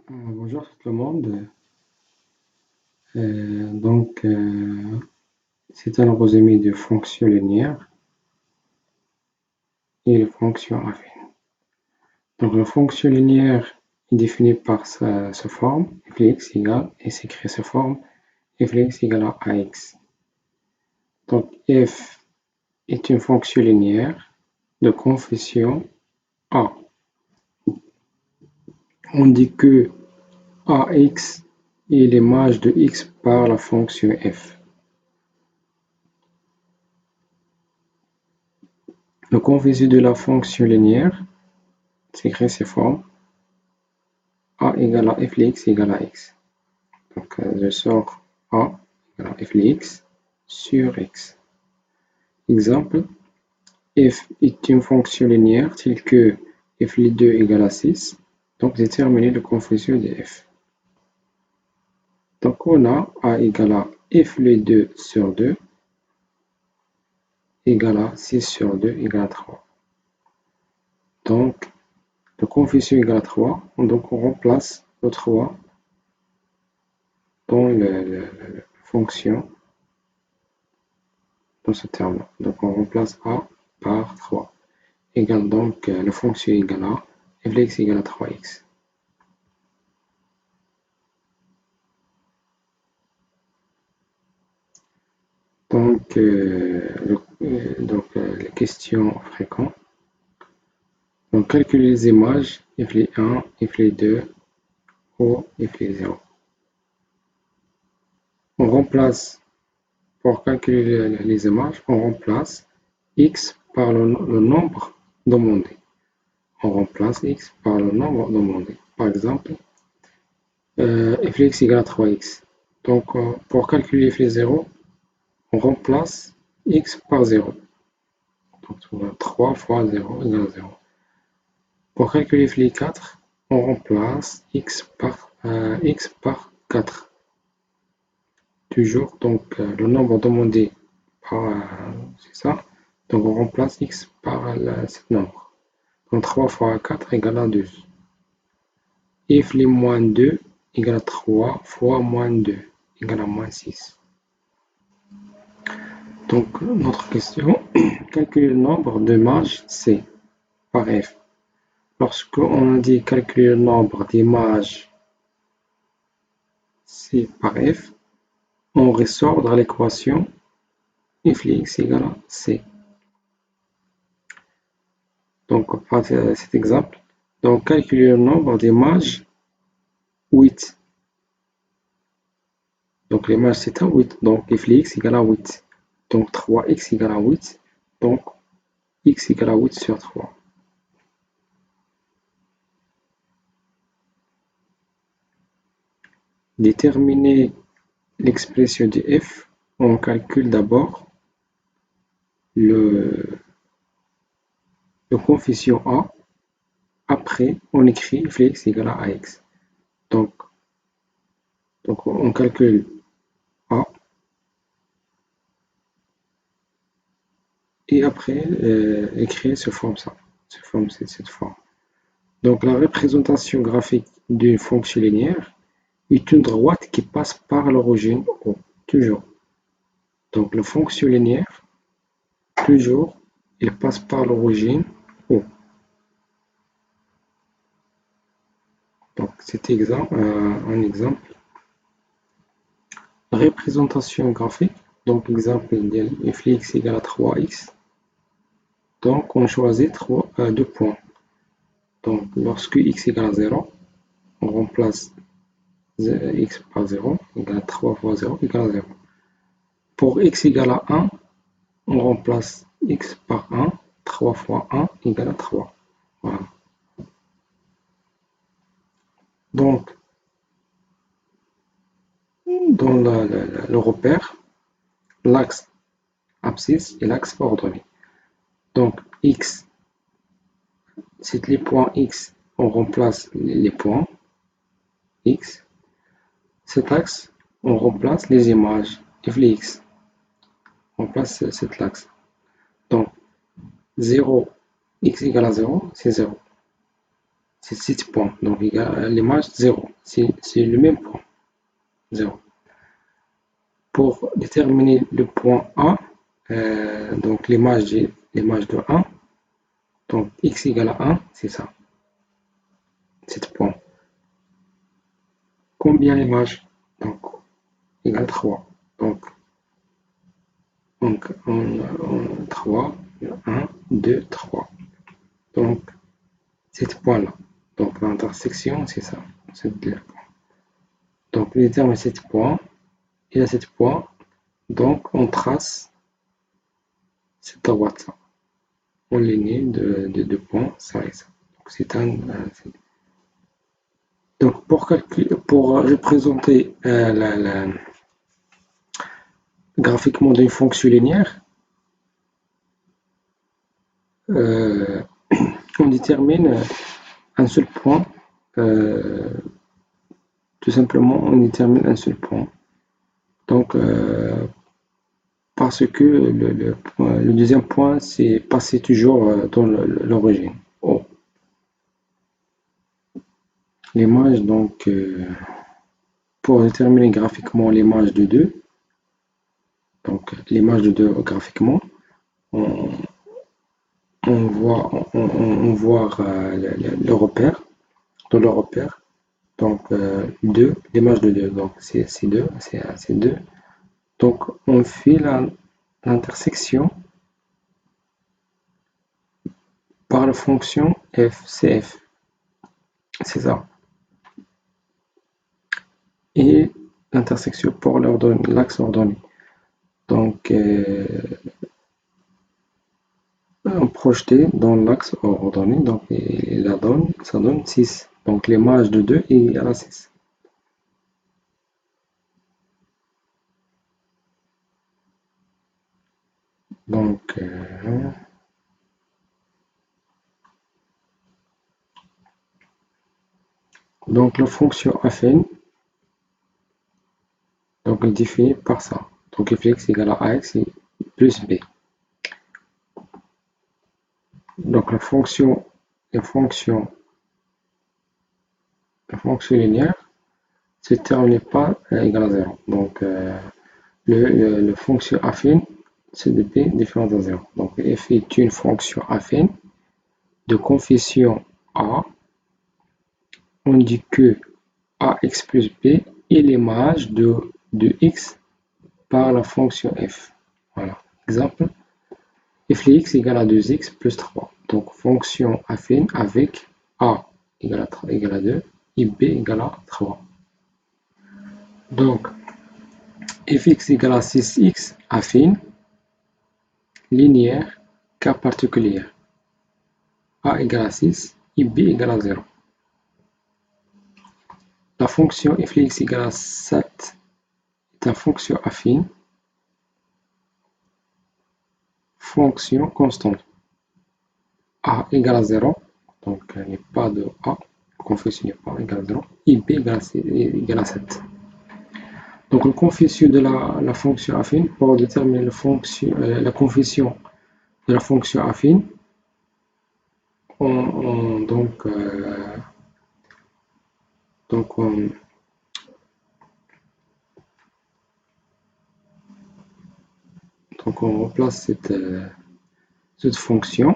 Bonjour tout le monde. C'est un résumé de fonctions linéaires et les fonctions affines. Donc, la fonction linéaire est définie par sa forme fx égale, et s'écrit sous forme fx égale à ax. Donc, f est une fonction linéaire de coefficient a. On dit que ax est l'image de x par la fonction f. Le coefficient de la fonction linéaire s'écrit sous forme a égale à f de x égale à x. Donc, je sors a égale à f de x sur x. Exemple, f est une fonction linéaire telle que f de 2 égale à 6. Donc, déterminer le coefficient de f. Donc, on a égale à f de 2 sur 2 égale à 6 sur 2 égale à 3. Donc, le coefficient égale à 3. Donc, on remplace le 3 dans la fonction dans ce terme-là. Donc, on remplace a par 3. Égale donc la fonction égale à f de x égale à 3x. Donc, les questions fréquentes. Donc, calculer les images f de 1, f de 2 ou f de 0. On remplace, pour calculer les images, on remplace x par le nombre demandé. On remplace x par le nombre demandé. Par exemple, f de x égale à 3x. Donc, pour calculer f de 0, on remplace x par 0. Donc, 3 fois 0 égale 0. Pour calculer f de 4, on remplace x par 4. Toujours, donc, le nombre demandé c'est ça. Donc, on remplace x par ce nombre. Donc, 3 fois 4 égale à 12. f de moins 2 égale à 3 fois moins 2 égale à moins 6. Donc, notre question, calculer le nombre d'images C par f. Lorsqu'on a dit calculer le nombre d'images C par f, on ressort dans l'équation f de x égale à C. Donc, par cet exemple, donc calculer le nombre d'images 8. Donc, l'image c'est à 8, donc f de x égale à 8. Donc, 3x égale à 8, donc x égale à 8 sur 3. Déterminer l'expression de f, on calcule d'abord le coefficient a, après on écrit f de x égale à ax. Donc on calcule a, et après écrire cette forme. Donc la représentation graphique d'une fonction linéaire est une droite qui passe par l'origine O, toujours. Donc la fonction linéaire, toujours, elle passe par l'origine O. Donc c'est un exemple. La représentation graphique, donc exemple f de x égale à 3x. Donc on choisit 2 points. Donc lorsque x égale à 0, on remplace x par 0, égale à 3 fois 0, égale à 0. Pour x égale à 1, on remplace x par 1, 3 fois 1 égale à 3. Voilà. Donc, dans le repère, l'axe abscisse et l'axe ordonnée. Donc, x, c'est les points x, on remplace les points x. Cet axe, on remplace les images f de x. On remplace cet axe. Donc, 0, x égale à 0, c'est 0. c'est 7 points. Donc l'image 0. C'est le même point. 0. Pour déterminer le point A, donc l'image de 1, donc x égale à 1, c'est ça. 7 points. Combien l'image? Donc égale 3. Donc on 3, 1, 2, 3. Donc, 7 points-là. Donc, l'intersection, c'est ça. Donc, les termes 7 points. Il y a 7 points. Donc, on trace cette droite là en ligne de 2 points, ça et ça. Donc, c'est un. Donc, pour représenter graphiquement d'une fonction linéaire, on détermine un seul point. Tout simplement, on détermine un seul point. Donc, parce que le deuxième point, c'est passé toujours dans l'origine. Oh. L'image, donc, pour déterminer graphiquement l'image de 2, donc l'image de 2 graphiquement, on voit le repère, dans le repère, donc 2, l'image de 2, donc c'est 2, c'est 2. Donc on fait l'intersection par la fonction f, cf, c'est ça. Et l'intersection pour l'axe ordonné. Donc, projeté dans l'axe ordonné, donc ça donne 6. Donc l'image de 2 est égale à 6. Donc, la fonction affine, donc est définie par ça. Donc fx égale à ax plus b. Donc la fonction linéaire se termine pas égale à 0. Donc le fonction affine, c'est de b différent à 0. Donc f est une fonction affine de coefficient a. On dit que ax plus b est l'image de x par la fonction f. Voilà. Exemple, f de x égale à 2x plus 3. Donc fonction affine avec a égale à 2 et b égale à 3. Donc fx égale à 6x affine, linéaire, cas particulière. A égale à 6 et b égale à 0. La fonction f de x égale à 7 est une fonction affine, fonction constante. A égale à 0, donc il n'y a pas de A, coefficient n'est pas égal à 0, et B égale à 7. Donc le coefficient de la fonction affine, pour déterminer la coefficient de la fonction affine, donc on remplace cette fonction.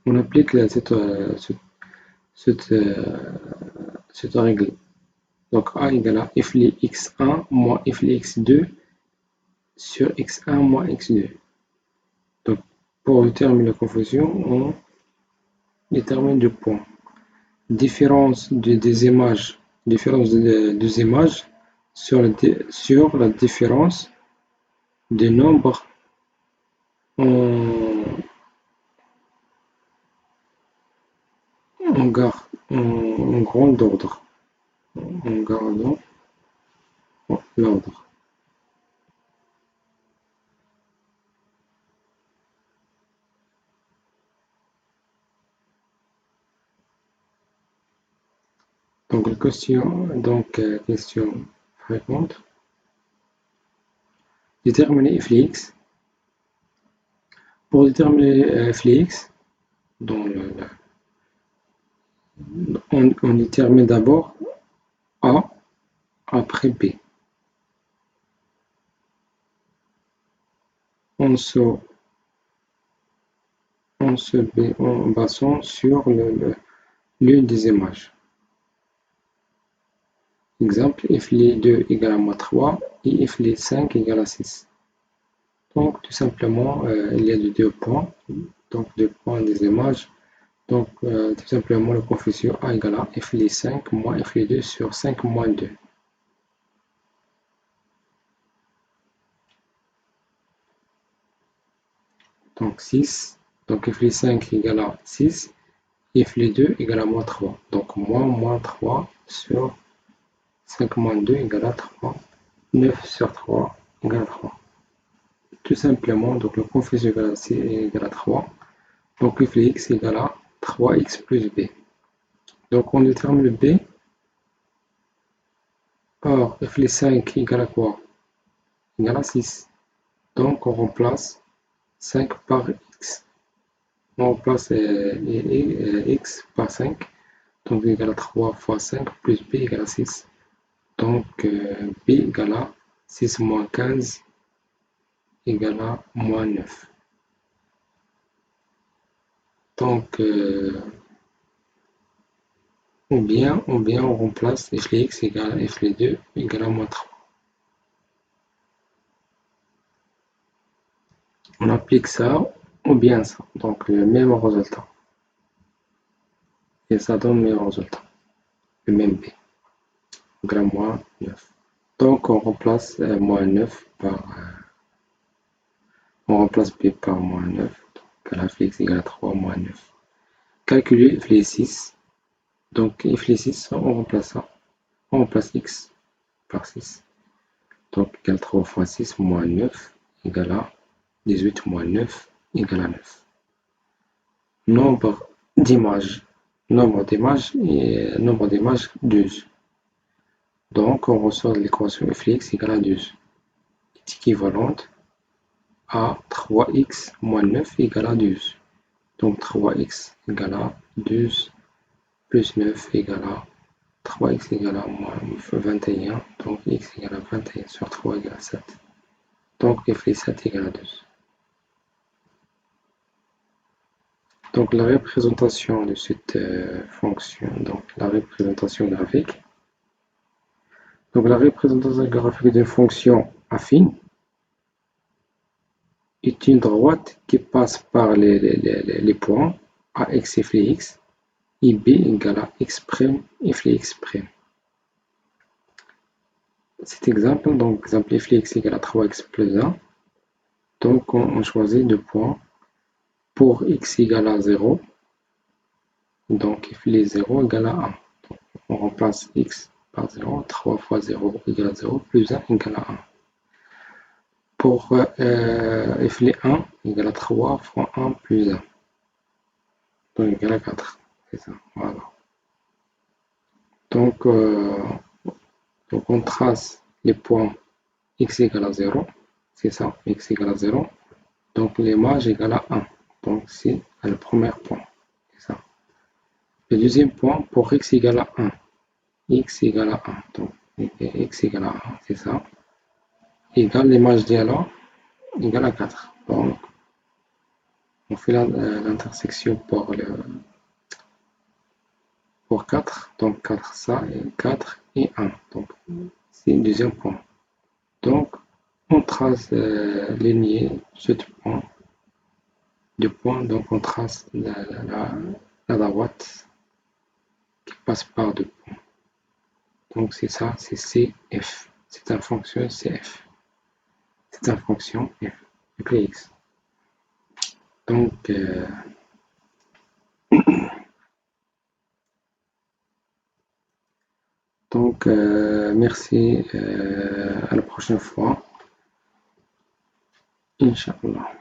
On applique cette règle. Donc A égale à f de x1 moins f de x2 sur x1 moins x2. Donc pour déterminer la coefficient, on détermine deux points. Différence des images sur la différence des nombres en grand ordre. En gardant l'ordre. Donc question fréquente. Déterminer f de x Pour déterminer Flix, on détermine d'abord A après B. On se basant sur l'une des images. Exemple, if les 2 égale à moins 3 et if les 5 égale à 6. Donc, tout simplement, il y a deux points, donc 2 points des images. Donc, tout simplement, le coefficient A égale à f les 5 moins f les 2 sur 5 moins 2. Donc, 6. Donc, f les 5 égale à 6. Et f les 2 égale à moins 3. Donc, moins 3 sur 5 moins 2 égale à 3. 9 sur 3 égale à 3. Tout simplement, donc le coefficient égale à 3. Donc, f les x égale à 3x plus b. Donc, on détermine le b. Or, f les 5 égale à quoi? Égale à 6. Donc, on remplace 5 par x. On remplace x par 5. Donc, égale à 3 fois 5 plus b égale à 6. Donc, b égale à 6 moins 15 égale à moins 9. Donc, ou bien on remplace f les x égale à f les 2 égale à moins 3. On applique ça ou bien ça. Donc, le même résultat. Et ça donne le même résultat. Le même b. Donc, à moins 9. Donc, on remplace moins 9 par... on remplace b par moins 9. Donc, à f les x égale à 3 moins 9. Calculer f les 6. Donc, f les 6, on remplace ça. On remplace x par 6. Donc, égale 3 fois 6 moins 9 égale à 18 moins 9 égale à 9. Nombre d'images. Nombre d'images 12. Donc, on ressort de l'équation f(x) égale à 12. Est équivalente à 3x moins 9 égale à 12. Donc, 3x égale à 12 plus 9 égale à 3x égale à moins 21. Donc, x égale à 21 sur 3 égale à 7. Donc, f les 7 égale à 12. Donc, la représentation de cette fonction, donc la représentation graphique. Donc, la représentation graphique d'une fonction affine est une droite qui passe par les points ax et f les x et b égale à x' et f les x'. Cet exemple, donc exemple f les x égale à 3x plus 1. Donc, on choisit deux points. Pour x égale à 0, donc f les 0 égale à 1. Donc, on remplace x par 0, 3 fois 0 égale à 0, plus 1 égale à 1. Pour f les 1 égale à 3 fois 1 plus 1. Donc égale à 4. C'est ça, voilà. Donc, on trace les points x égale à 0. C'est ça, x égale à 0. Donc l'image égale à 1. Donc c'est le premier point. C'est ça. Le deuxième point pour x égale à 1. X égale à 1. Donc x égale à 1, c'est ça. Égale l'image dialogue égale à 4. Donc on fait l'intersection pour 4. Donc 4 ça et 4 et 1. Donc c'est le deuxième point. Donc on trace l'ailier, ce point. Deux points, donc on trace la droite qui passe par deux points. Donc c'est ça, c'est CF. C'est une fonction CF. C'est une fonction F, X. Donc, merci. À la prochaine fois. Inch'Allah.